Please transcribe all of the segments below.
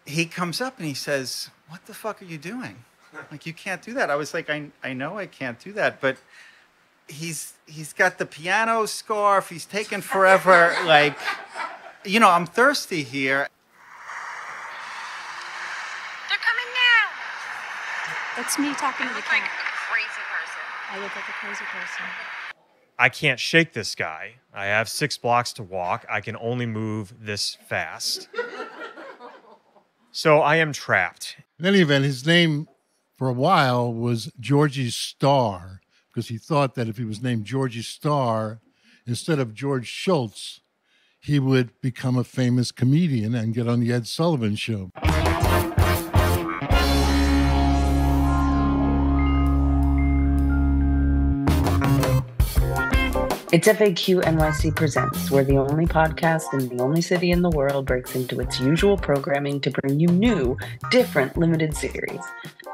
he comes up and he says, "What the fuck are you doing? Like, you can't do that." I was like, I know I can't do that, but he's got the piano scarf. He's taking forever. Like, I'm thirsty here. They're coming now. That's me talking to the Look like cat. a crazy person. I look like a crazy person. I can't shake this guy. I have 6 blocks to walk. I can only move this fast. So I am trapped. In any event, his name for a while was Georgie Starr, because he thought that if he was named Georgie Starr instead of George Schultz, he would become a famous comedian and get on the Ed Sullivan Show. It's FAQ NYC Presents, where the only podcast in the only city in the world breaks into its usual programming to bring you new, different limited series.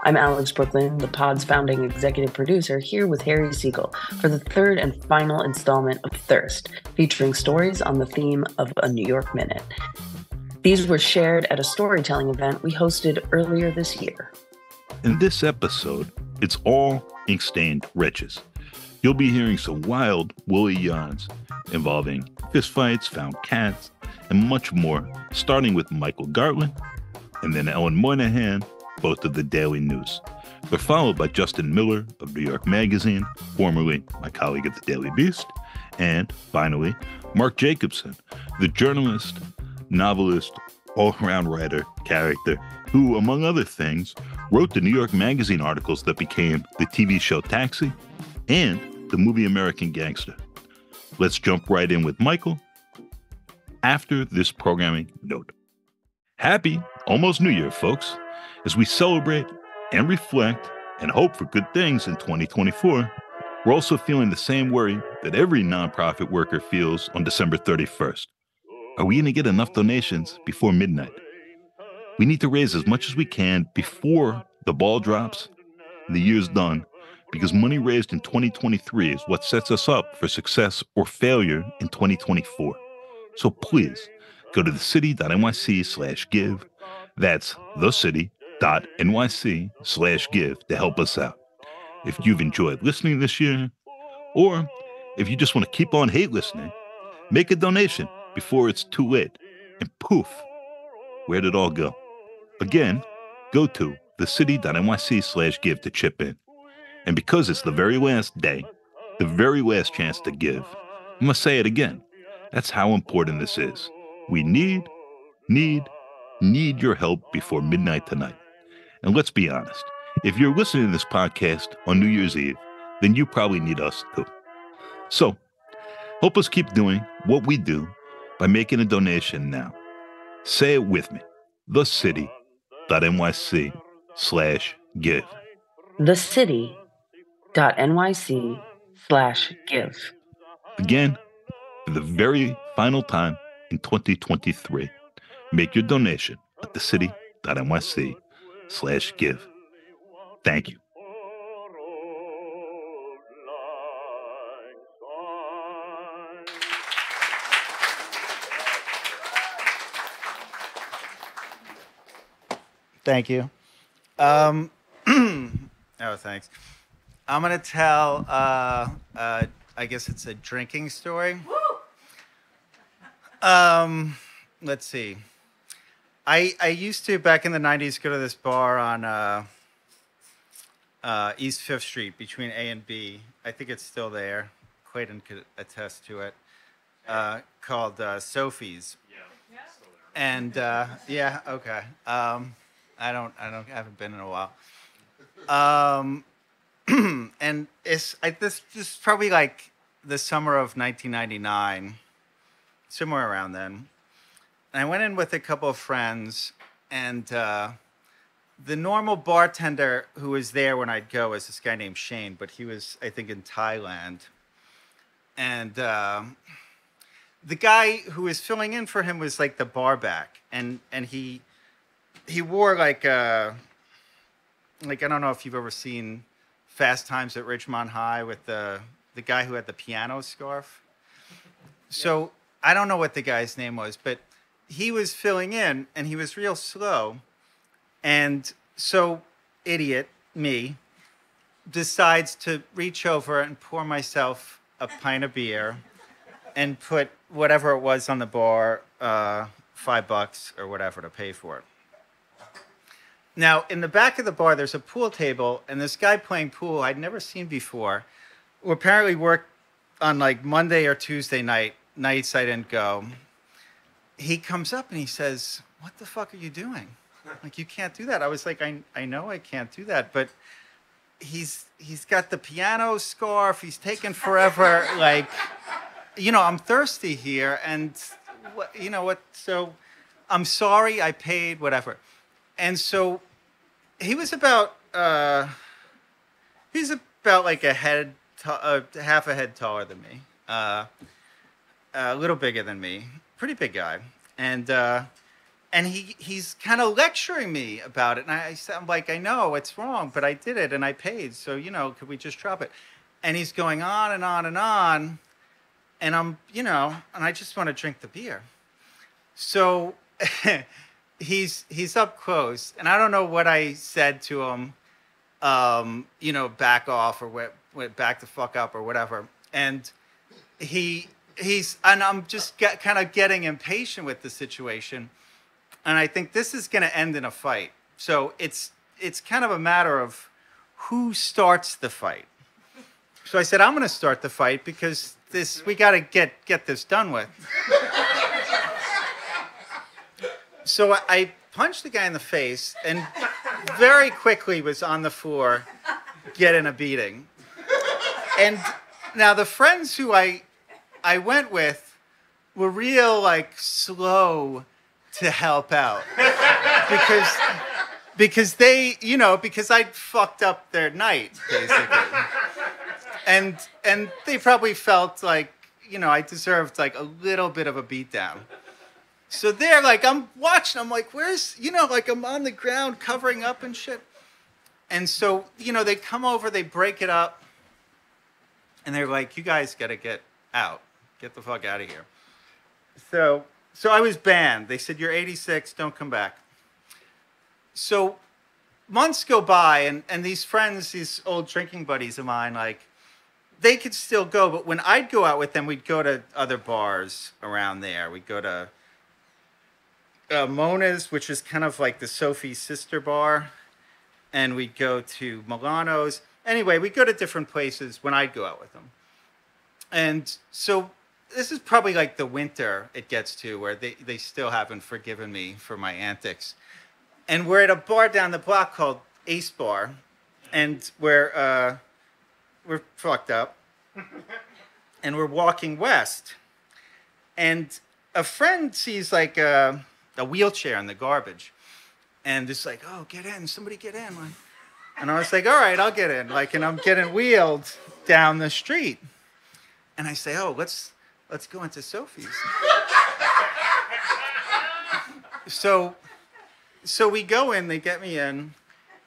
I'm Alex Brooklyn, the pod's founding executive producer, here with Harry Siegel for the third and final installment of Thirst, featuring stories on the theme of a New York minute. These were shared at a storytelling event we hosted earlier this year. In this episode, it's all ink-stained Wretches. You'll be hearing some wild, woolly yarns involving fistfights, found cats, and much more, starting with Michael Gartland and then Ellen Moynihan, both of the Daily News. They're followed by Justin Miller of New York Magazine, formerly my colleague at the Daily Beast, and finally, Mark Jacobson, the journalist, novelist, all-around writer, character, who, among other things, wrote the New York Magazine articles that became the TV show Taxi and the movie American Gangster. Let's jump right in with Michael after this programming note. Happy almost New Year, folks, as we celebrate and reflect and hope for good things in 2024. We're also feeling the same worry that every nonprofit worker feels on December 31st. Are we going to get enough donations before midnight? We need to raise as much as we can before the ball drops and the year's done, because money raised in 2023 is what sets us up for success or failure in 2024. So please go to thecity.nyc/give. That's thecity.nyc/give to help us out. If you've enjoyed listening this year, or if you just want to keep on hate listening, make a donation before it's too late. And poof, where'd it all go? Again, go to thecity.nyc/give to chip in. And because it's the very last day, the very last chance to give, I must say it again. That's how important this is. We need your help before midnight tonight. And let's be honest, if you're listening to this podcast on New Year's Eve, then you probably need us too. So, help us keep doing what we do by making a donation now. Say it with me. thecity.nyc/give. thecity.nyc/give. Again, for the very final time in 2023, make your donation at thecity.nyc/give. Thank you. Thank you. Oh, thanks. I'm going to tell, I guess it's a drinking story. Let's see. I used to, back in the 90s, go to this bar on East 5th Street between A and B. I think it's still there. Clayton could attest to it. Called Sophie's. Yeah. And, yeah, okay. I haven't been in a while. And this is probably like the summer of 1999, somewhere around then. And I went in with a couple of friends, and the normal bartender who was there when I'd go was this guy named Shane, but he was, I think, in Thailand. And the guy who was filling in for him was like the bar back, and he wore like I don't know if you've ever seen Fast Times at Ridgemont High with the guy who had the piano scarf. So I don't know what the guy's name was, but he was filling in, and he was real slow. And so, idiot, me, decides to reach over and pour myself a pint of beer and put whatever it was on the bar, $5 or whatever to pay for it. Now, in the back of the bar, there's a pool table, and this guy playing pool I'd never seen before, who apparently worked on like Monday or Tuesday nights I didn't go. He comes up and he says, "What the fuck are you doing? Like, you can't do that." I was like, I know I can't do that, but he's got the piano scarf. He's taking forever. Like, I'm thirsty here, and what? So I'm sorry. I paid whatever, and so he was about like half a head taller than me, a little bigger than me, pretty big guy, and he's kind of lecturing me about it. And I'm like, I know it's wrong, but I did it and I paid. So, could we just drop it? And he's going on and on and on. And I'm, and I just want to drink the beer. So he's up close. And I don't know what I said to him, back off or back the fuck up or whatever. And and I'm just kind of getting impatient with the situation. And I think this is going to end in a fight. So it's kind of a matter of who starts the fight. So I said, I'm going to start the fight because we got to get this done with. So I punched the guy in the face and very quickly was on the floor getting a beating. And now the friends who I went with were real like slow to help out because they, because I'd fucked up their night basically, and they probably felt like, I deserved like a little bit of a beatdown. So they're like, I'm watching, I'm like, where's, like I'm on the ground covering up and shit. And so, they come over, they break it up, and they're like, you guys got to get out, get the fuck out of here. So I was banned. They said, you're 86, don't come back. So months go by, and these friends, these old drinking buddies of mine, like, they could still go. But when I'd go out with them, we'd go to other bars around there. We'd go to Mona's, which is kind of like the Sophie's sister bar. And we'd go to Milano's. Anyway, we'd go to different places when I'd go out with them. And so this is probably like the winter it gets to where they still haven't forgiven me for my antics. And we're at a bar down the block called Ace Bar. And we're fucked up. And we're walking west. And a friend sees like a wheelchair in the garbage. And it's like, oh, get in. Somebody get in. And I was like, all right, I'll get in. Like, and I'm getting wheeled down the street. And I say, oh, let's go into Sophie's. So we go in, they get me in.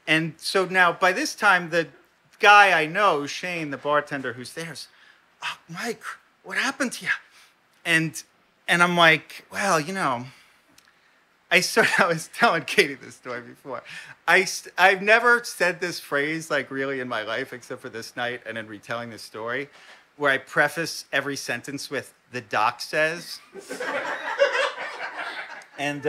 And so now by this time, the guy I know, Shane, the bartender who's there, is, oh, Mike, what happened to you? And I'm like, well, I was telling Katie this story before. I've never said this phrase like really in my life except for this night and in retelling this story, where I preface every sentence with "the doc says," and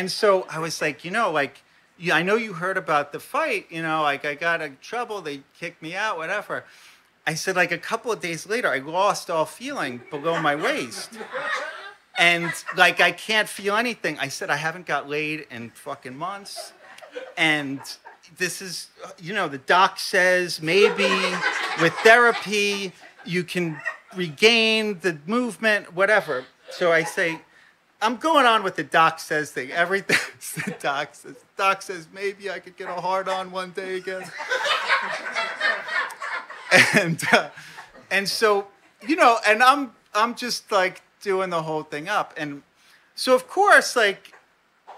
so I was like, I know you heard about the fight, like I got in trouble, they kicked me out, whatever. I said, like a couple of days later, I lost all feeling below my waist. And like, I can't feel anything. I said, I haven't got laid in fucking months. And this is, the doc says maybe with therapy, you can regain the movement, whatever. So I say, I'm going on with the doc says thing. Everything the doc says. Doc says maybe I could get a hard on one day again. And so, and I'm just like doing the whole thing up. And so of course, like,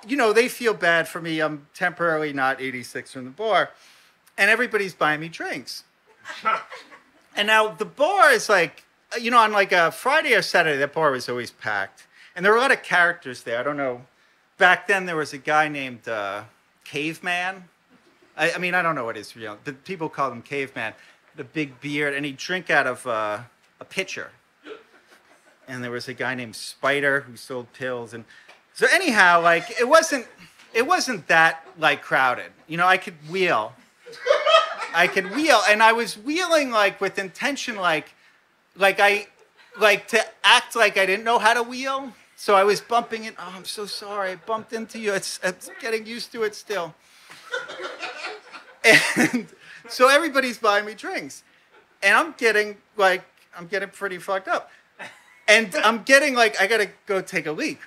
they feel bad for me. I'm temporarily not 86 from the bar, and everybody's buying me drinks. And now the bar is like, on like a Friday or Saturday, that bar was always packed. And there were a lot of characters there. I don't know. Back then, there was a guy named Caveman. I mean, I don't know what his real. The people called him Caveman. The big beard, and he'd drink out of a pitcher. And there was a guy named Spider who sold pills. And so anyhow, like it wasn't that like crowded. You know, I could wheel, and I was wheeling like with intention, like to act like I didn't know how to wheel. So I was bumping it. Oh, I'm so sorry. I bumped into you. It's getting used to it still. And so everybody's buying me drinks. And I'm getting pretty fucked up. And I'm getting like, I got to go take a leak.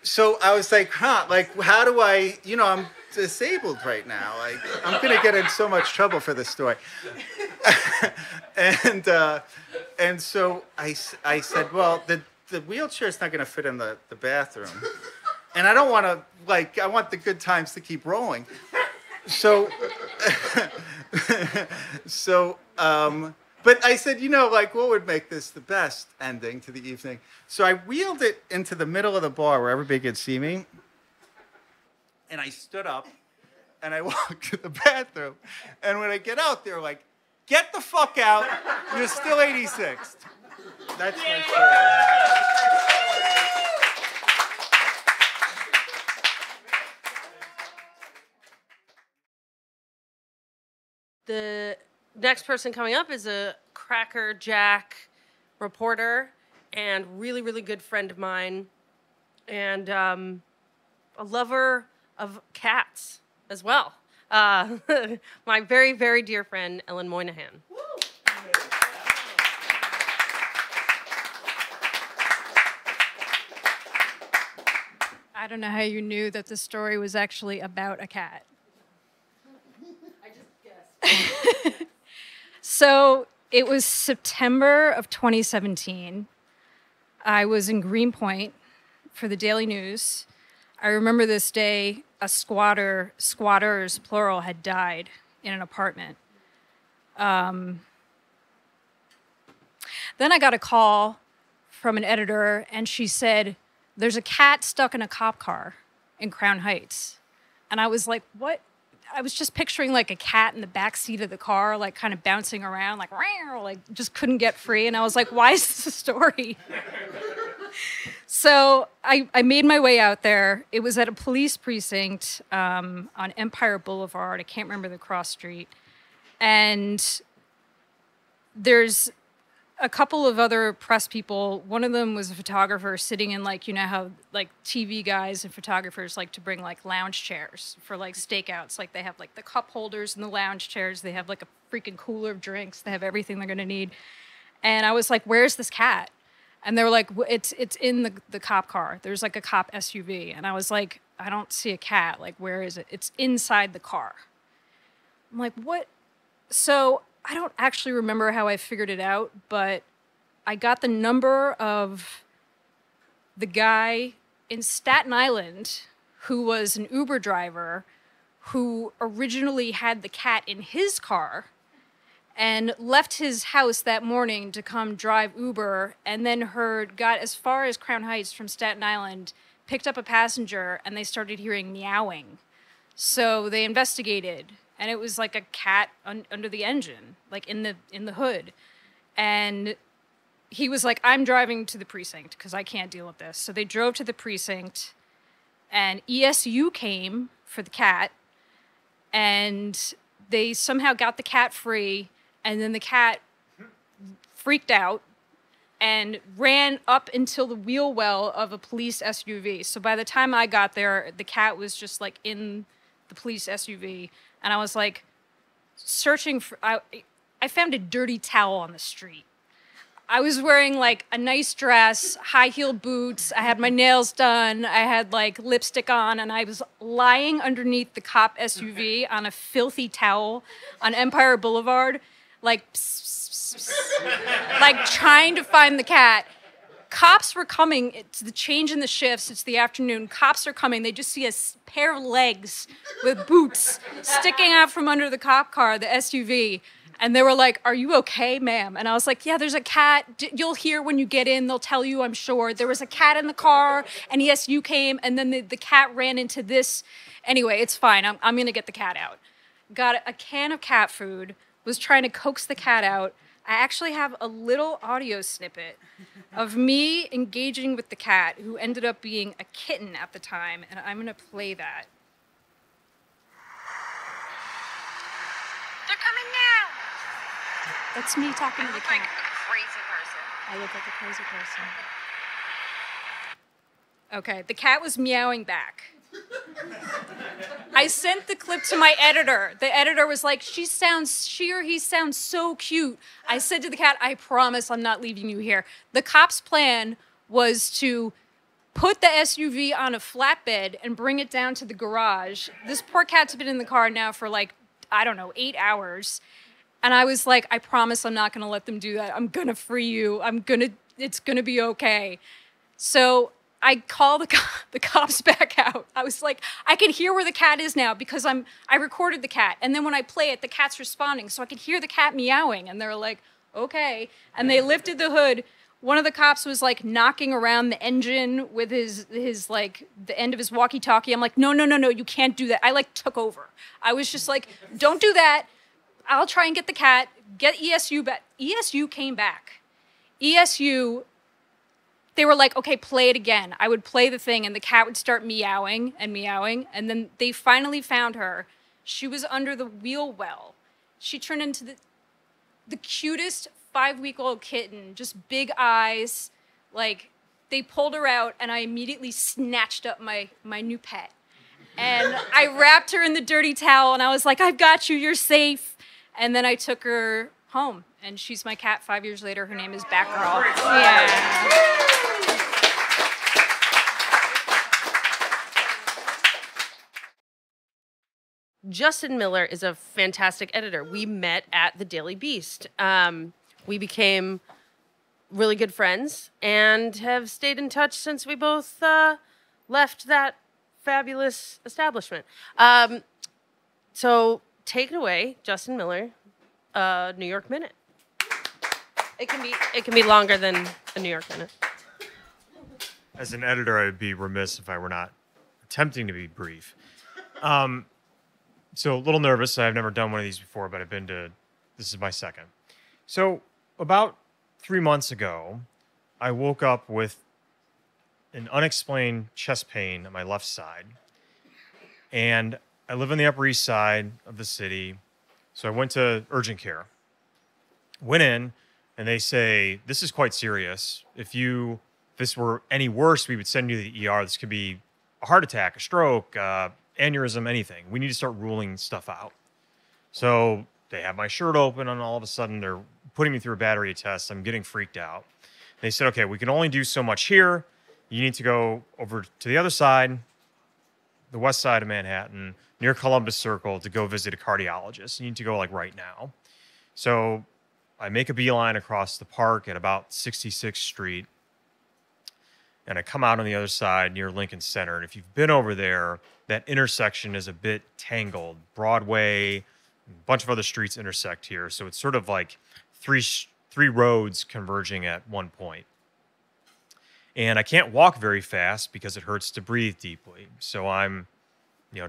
So I was like, like, how do I, I'm disabled right now. Like, I'm going to get in so much trouble for this story. And so I said, well, the wheelchair's not going to fit in the bathroom. And I don't want to, I want the good times to keep rolling. So, but I said, what would make this the best ending to the evening? So I wheeled it into the middle of the bar where everybody could see me. And I stood up and I walked to the bathroom. And when I get out, they're like, get the fuck out. You're still 86th. That's my story. The next person coming up is a Cracker Jack reporter and really, really good friend of mine, and a lover of cats as well. My very, very dear friend, Ellen Moynihan. I don't know how you knew that the story was actually about a cat. I just guessed. So it was September of 2017. I was in Greenpoint for the Daily News. I remember this day, squatters, plural, had died in an apartment. Then I got a call from an editor, and she said, there's a cat stuck in a cop car in Crown Heights. And I was like, what? I was just picturing like a cat in the back seat of the car, like kind of bouncing around, like just couldn't get free. And I was like, why is this a story? So I made my way out there. It was at a police precinct on Empire Boulevard. I can't remember the cross street. And there's a couple of other press people. One of them was a photographer sitting in how like TV guys and photographers like to bring like lounge chairs for like stakeouts. Like they have like the cup holders and the lounge chairs. They have like a freaking cooler of drinks. They have everything they're gonna need. And I was like, where's this cat? And they were like, it's in the cop car. There's like a cop SUV. And I was like, I don't see a cat. Like, where is it? It's inside the car. I'm like, what? So I don't actually remember how I figured it out, but I got the number of the guy in Staten Island who was an Uber driver who originally had the cat in his car and left his house that morning to come drive Uber, and then got as far as Crown Heights from Staten Island, picked up a passenger, and they started hearing meowing. So they investigated, and it was like a cat under the engine, like in the hood. And he was like, I'm driving to the precinct because I can't deal with this. So they drove to the precinct, and ESU came for the cat, and they somehow got the cat free, and then the cat freaked out and ran up until the wheel well of a police SUV. So by the time I got there, the cat was just like in the police SUV. And I was like searching for, I found a dirty towel on the street. I was wearing like a nice dress, high-heeled boots. I had my nails done. I had like lipstick on, and I was lying underneath the cop SUV on a filthy towel on Empire Boulevard, like like trying to find the cat. Cops were coming. It's the change in the shifts. It's the afternoon. Cops are coming. They just see a pair of legs with boots sticking out from under the cop car, the SUV. And they were like, "Are you okay, ma'am?" And I was like, "Yeah, there's a cat. You'll hear when you get in. They'll tell you, I'm sure. There was a cat in the car, and ESU came, and then the cat ran into this. Anyway, it's fine. I'm going to get the cat out." Got a can of cat food, was trying to coax the cat out. I actually have a little audio snippet of me engaging with the cat, who ended up being a kitten at the time, and I'm going to play that. They're coming now. That's me talking to the Look like cat. a crazy person. I look like a crazy person. Okay, the cat was meowing back. I sent the clip to my editor. The editor was like, she or he sounds so cute. I said to the cat, I promise I'm not leaving you here. The cop's plan was to put the SUV on a flatbed and bring it down to the garage. This poor cat's been in the car now for like, I don't know, 8 hours. And I was like, I promise I'm not going to let them do that. I'm going to free you. It's going to be okay. So I call the cops back out. I was like, I can hear where the cat is now because I recorded the cat. And then when I play it, the cat's responding. So I could hear the cat meowing. And they're like, okay. And they lifted the hood. One of the cops was like knocking around the engine with his like the end of his walkie-talkie. I'm like, no, you can't do that. I like took over. I was just like, don't do that. I'll try and get the cat, get ESU back. ESU came back. ESU, they were like, okay, play it again. I would play the thing and the cat would start meowing and meowing. And then they finally found her. She was under the wheel well. She turned into the cutest 5-week-old kitten, just big eyes. Like, they pulled her out and I immediately snatched up my new pet. And I wrapped her in the dirty towel and I was like, I've got you, you're safe. And then I took her home, and she's my cat 5 years later. Her name is Batgirl. Yeah. Justin Miller is a fantastic editor. We met at the Daily Beast. We became really good friends and have stayed in touch since we both left that fabulous establishment. So take it away, Justin Miller, New York Minute. It can be longer than a New York Minute. As an editor, I would be remiss if I were not attempting to be brief. So a little nervous. I've never done one of these before, but this is my second. So about 3 months ago, I woke up with an unexplained chest pain on my left side. And I live on the Upper East Side of the city. So I went to urgent care. Went in, and they say, this is quite serious. If this were any worse, we would send you to the ER. This could be a heart attack, a stroke, aneurysm, anything. We need to start ruling stuff out. So they have my shirt open, and all of a sudden they're putting me through a battery of tests. I'm getting freaked out. They said, okay, we can only do so much here. You need to go over to the other side, the west side of Manhattan, near Columbus Circle, to go visit a cardiologist. You need to go like right now. So I make a beeline across the park at about 66th Street. And I come out on the other side near Lincoln Center. And if you've been over there, that intersection is a bit tangled. Broadway, a bunch of other streets intersect here. So it's sort of like three roads converging at one point. And I can't walk very fast because it hurts to breathe deeply. So I'm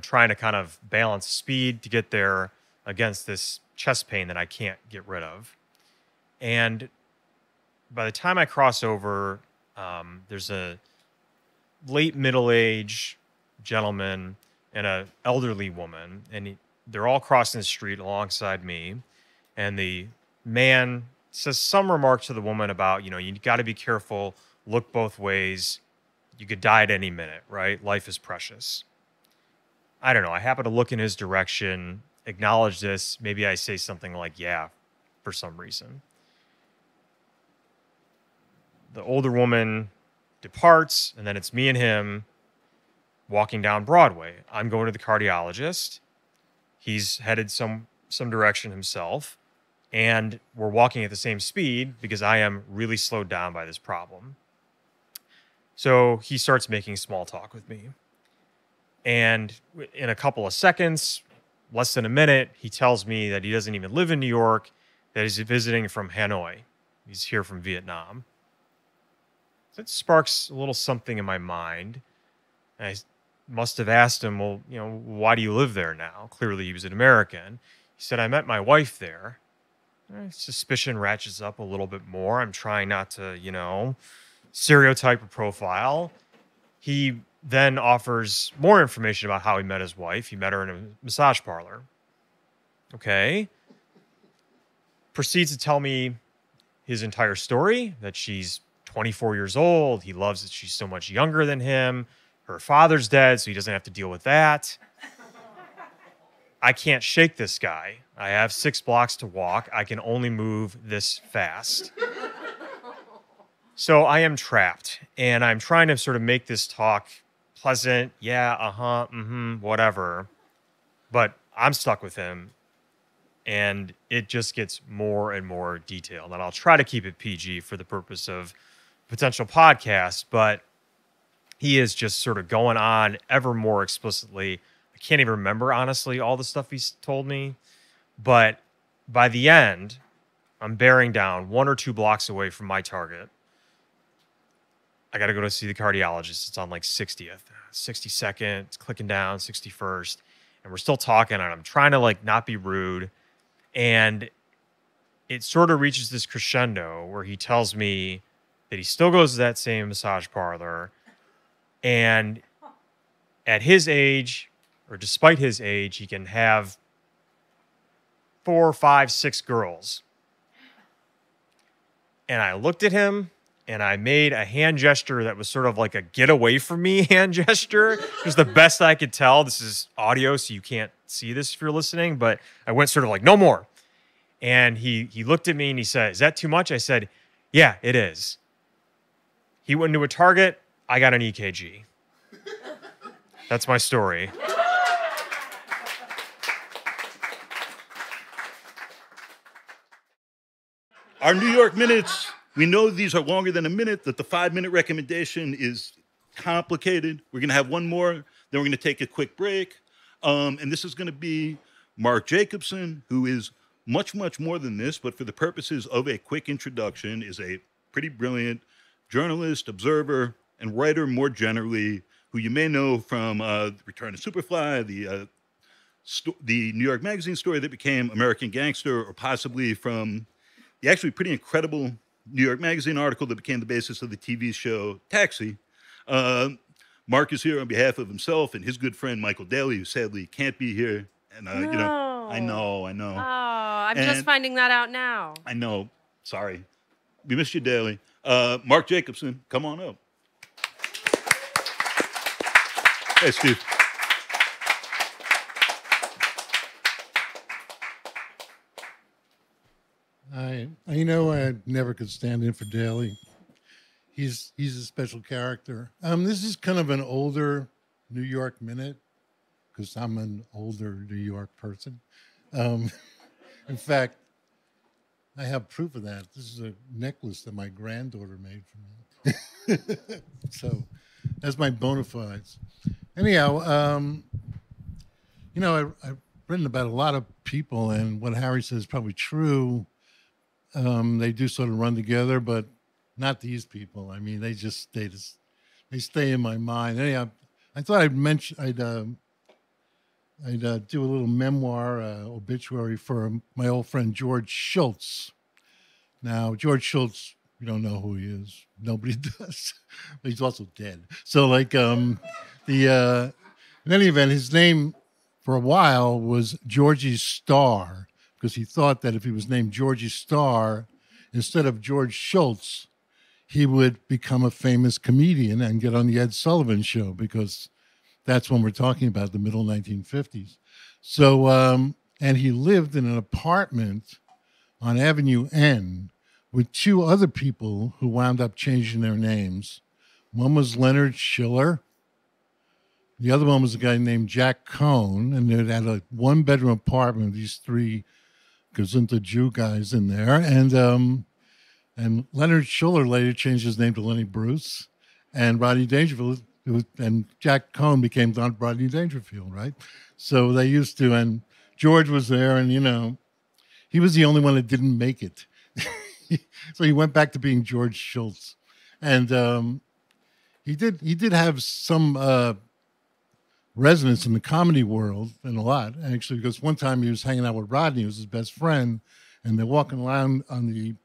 trying to kind of balance speed to get there against this chest pain that I can't get rid of. And by the time I cross over, there's a late middle-aged gentleman and an elderly woman, and they're all crossing the street alongside me. And the man says some remark to the woman about, you got to be careful, look both ways. You could die at any minute, right? Life is precious. I don't know. I happen to look in his direction, acknowledge this. Maybe I say something like, yeah, for some reason. The older woman departs, and then it's me and him walking down Broadway. I'm going to the cardiologist. He's headed some direction himself, and we're walking at the same speed because I am really slowed down by this problem. So he starts making small talk with me. And in a couple of seconds, less than a minute, he tells me that he doesn't even live in New York. that he's visiting from Hanoi. He's here from Vietnam. So it sparks a little something in my mind. And I must have asked him, well, why do you live there now? Clearly he was an American. He said, I met my wife there. Suspicion ratchets up a little bit more. I'm trying not to, stereotype or profile. He then offers more information about how he met his wife. He met her in a massage parlor. Okay. Proceeds to tell me his entire story, that she's 24 years old. He loves that she's so much younger than him. Her father's dead, so he doesn't have to deal with that. I can't shake this guy. I have 6 blocks to walk. I can only move this fast. So I am trapped, and I'm trying to sort of make this talk pleasant. Yeah, whatever. But I'm stuck with him, and it just gets more and more detailed. And I'll try to keep it PG for the purpose of potential podcast, but he is just sort of going on ever more explicitly. I can't even remember, honestly, all the stuff he's told me. But by the end, I'm bearing down 1 or 2 blocks away from my target. I got to go to see the cardiologist. It's on like 60th, 62nd, it's clicking down, 61st. And we're still talking, and I'm trying to like not be rude. And it sort of reaches this crescendo where he tells me that he still goes to that same massage parlor. And at his age, or despite his age, he can have 4, 5, 6 girls. And I looked at him, and I made a hand gesture that was sort of like a get away from me hand gesture. It was the best I could tell. This is audio, so you can't see this if you're listening, but I went sort of like, no more. And he looked at me and he said, is that too much? I said, yeah, it is. He went into a Target. I got an EKG. That's my story. Our New York minutes, we know these are longer than a minute, that the 5-minute recommendation is complicated. We're going to have one more, then we're going to take a quick break. And this is going to be Mark Jacobson, who is much, much more than this, but for the purposes of a quick introduction, is a pretty brilliant journalist, observer, and writer more generally, who you may know from Return to Superfly, the New York Magazine story that became American Gangster, or possibly from the actually pretty incredible New York Magazine article that became the basis of the TV show Taxi. Mark is here on behalf of himself and his good friend Michael Daly, who sadly can't be here. And No. I know. Oh, I'm just finding that out now. I know. Sorry. We missed you, Daly. Mark Jacobson, come on up. Hey, Steve. I never could stand in for Daly. He's a special character. This is kind of an older New York minute, because I'm an older New York person. In fact, I have proof of that. This is a necklace that my granddaughter made for me. So that's my bona fides. Anyhow, I've written about a lot of people, and what Harry says is probably true. They do sort of run together, but not these people. I mean, they just stay in my mind. Anyhow, I thought I'd do a little memoir, obituary for my old friend George Schultz. Now, George Schultz, we don't know who he is. Nobody does. But he's also dead. So, in any event, his name for a while was Georgie Starr, because he thought that if he was named Georgie Starr, instead of George Schultz, he would become a famous comedian and get on the Ed Sullivan Show, because that's when we're talking about the middle 1950s. So, and he lived in an apartment on Avenue N with 2 other people who wound up changing their names. One was Leonard Schiller. The other one was a guy named Jack Cohn, and they had a 1-bedroom apartment with these 3 Gesundheit Jew guys in there. And Leonard Schiller later changed his name to Lenny Bruce, and Rodney Dangerfield, and Jack Cohn became Rodney Dangerfield, right? So they used to, and George was there, and he was the only one that didn't make it. So he went back to being George Schultz. And he did have some resonance in the comedy world, and a lot, actually, because one time he was hanging out with Rodney, who was his best friend, and they're walking around on the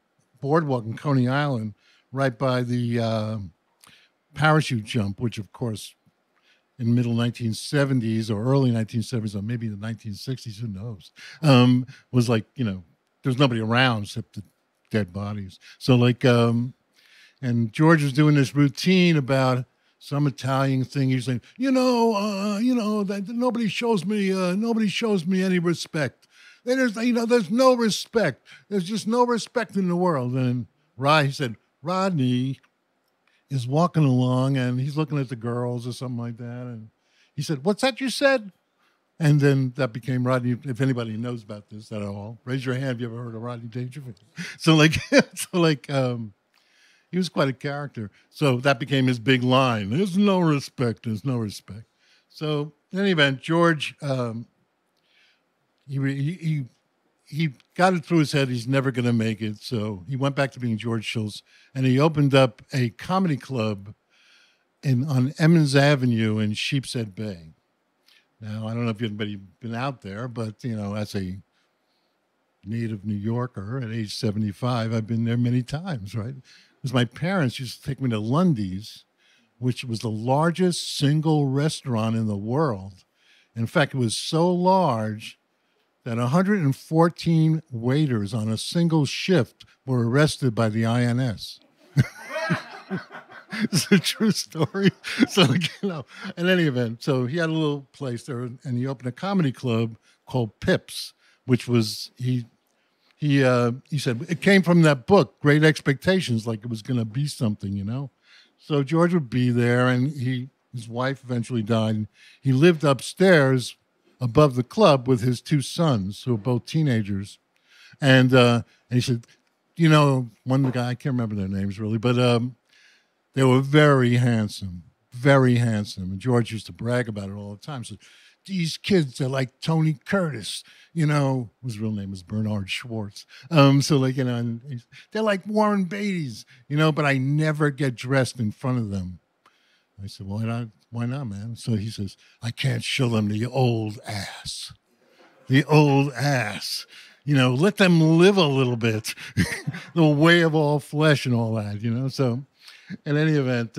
boardwalk in Coney Island, right by the parachute jump, which, of course, in middle 1970s or early 1970s or maybe the 1960s, who knows, was like, there's nobody around except the dead bodies. So like, and George was doing this routine about some Italian thing. He's saying, that nobody shows me any respect. There's no respect. There's just no respect in the world. And he said, Rodney is walking along and he's looking at the girls or something like that. And he said, what's that you said? And then that became Rodney. If anybody knows about this at all, raise your hand if you ever heard of Rodney Dangerfield. So he was quite a character. So that became his big line. There's no respect. There's no respect. So in any event, George, he got it through his head he's never going to make it. So he went back to being George Schultz, and he opened up a comedy club on Emmons Avenue in Sheepshead Bay. Now, I don't know if anybody's been out there, but, as a native New Yorker at age 75, I've been there many times, right? Because my parents used to take me to Lundy's, which was the largest single restaurant in the world. In fact, it was so large that 114 waiters on a single shift were arrested by the INS. It's a true story. So, in any event, so he had a little place there, and he opened a comedy club called Pips, which was, he said, it came from that book, Great Expectations, like it was going to be something, So George would be there, and his wife eventually died. And he lived upstairs above the club with his two sons, who were both teenagers. And he said, one guy, I can't remember their names really, but they were very handsome. And George used to brag about it all the time. So these kids are like Tony Curtis, his real name is Bernard Schwartz. And they're like Warren Beatty's, but I never get dressed in front of them. I said, why not, man? So he says, I can't show them the old ass. Let them live a little bit. The way of all flesh and all that, So in any event,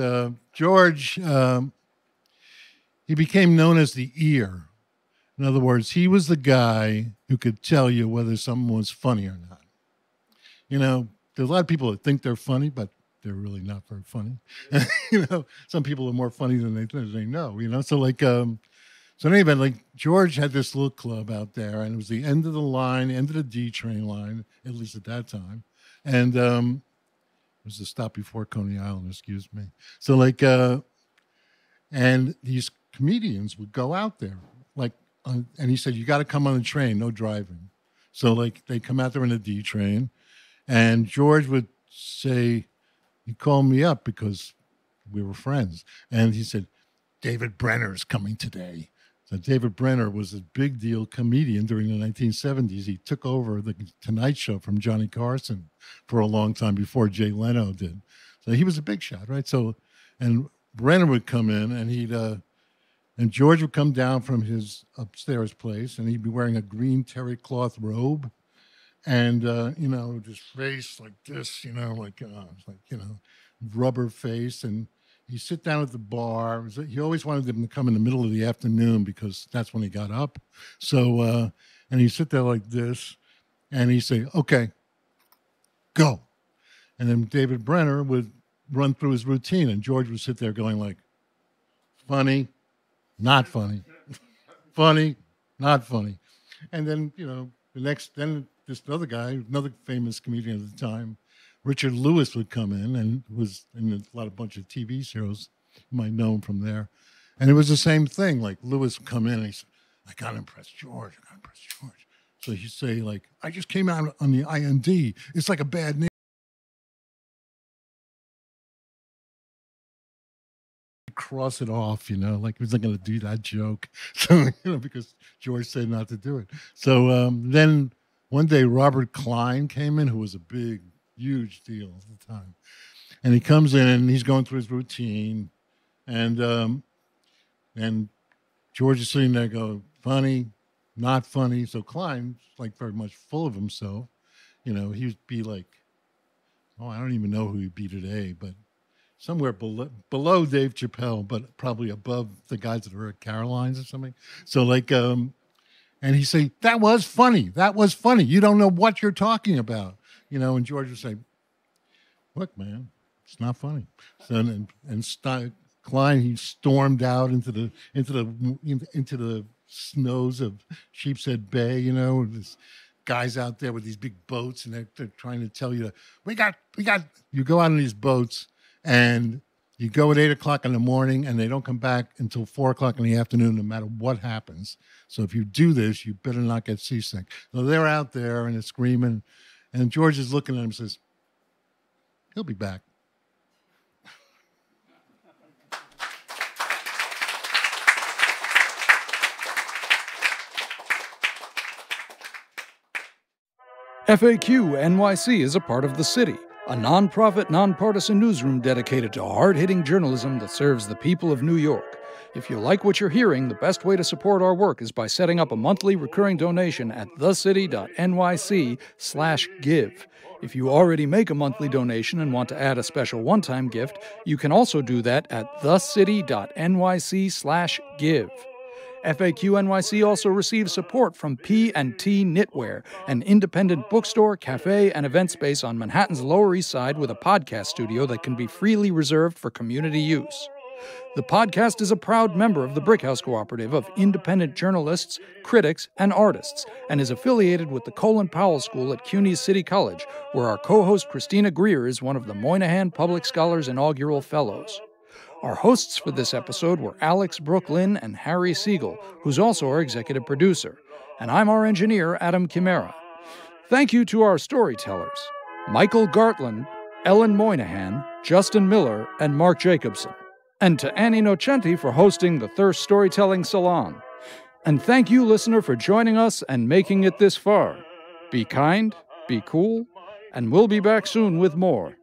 George, he became known as the ear. In other words, he was the guy who could tell you whether someone was funny or not. There's a lot of people that think they're funny, but they're really not very funny. Some people are more funny than they know, So in any event, George had this little club out there, and it was the end of the line, end of the D train line, at least at that time. And it was the stop before Coney Island, excuse me. So and these comedians would go out there, and he said, you got to come on the train, no driving. So they come out there in a D train, and George would say, he called me up because we were friends. And he said, David Brenner is coming today. So David Brenner was a big deal comedian during the 1970s. He took over the Tonight Show from Johnny Carson for a long time before Jay Leno did. So he was a big shot, right? So, and Brenner would come in, and and George would come down from his upstairs place, and he'd be wearing a green terry cloth robe, and his face like this, rubber face, and he'd sit down at the bar. He always wanted them to come in the middle of the afternoon because that's when he got up. So, and he'd sit there like this, and he'd say, okay, go. And then David Brenner would run through his routine, and George would sit there going like, funny, not funny, funny, not funny. And then, then this other guy, another famous comedian at the time, Richard Lewis, would come in, and was in a bunch of TV shows. You might know him from there. And it was the same thing. Lewis would come in, and he said, I got to impress George. So he'd say, I just came out on the IND. It's like a bad name. Cross it off, he was not going to do that joke. So, because George said not to do it. So then one day Robert Klein came in, who was a big, huge deal at the time. And he comes in and he's going through his routine. And George is sitting there going, funny, not funny. So Klein's like very much full of himself. You know, he'd be like, oh, I don't even know who he'd be today, but somewhere below Dave Chappelle, but probably above the guys that are at Caroline's or something. So like, and he'd say, that was funny. That was funny. You don't know what you're talking about. You know, and George would say, look, man, it's not funny. So, Klein, he stormed out into the snows of Sheepshead Bay, you know, there's guys out there with these big boats, and they're trying to tell you, we got, you go out on these boats, and you go at 8 o'clock in the morning, and they don't come back until 4 o'clock in the afternoon, no matter what happens. So if you do this, you better not get seasick. So they're out there, and they're screaming, and George is looking at him and says, he'll be back. FAQ NYC is a part of The City, a nonprofit, nonpartisan newsroom dedicated to hard-hitting journalism that serves the people of New York. If you like what you're hearing, the best way to support our work is by setting up a monthly recurring donation at thecity.nyc/give. If you already make a monthly donation and want to add a special one-time gift, you can also do that at thecity.nyc/give. FAQ NYC also receives support from P&T Knitwear, an independent bookstore, cafe, and event space on Manhattan's Lower East Side with a podcast studio that can be freely reserved for community use. The podcast is a proud member of the Brickhouse Cooperative of independent journalists, critics, and artists, and is affiliated with the Colin Powell School at CUNY City College, where our co-host Christina Greer is one of the Moynihan Public Scholars Inaugural Fellows. Our hosts for this episode were Alex Brooklyn and Harry Siegel, who's also our executive producer. And I'm our engineer, Adam Chimera. Thank you to our storytellers, Michael Gartland, Ellen Moynihan, Justin Miller, and Mark Jacobson. And to Annie Nocenti for hosting the Thirst Storytelling Salon. And thank you, listener, for joining us and making it this far. Be kind, be cool, and we'll be back soon with more.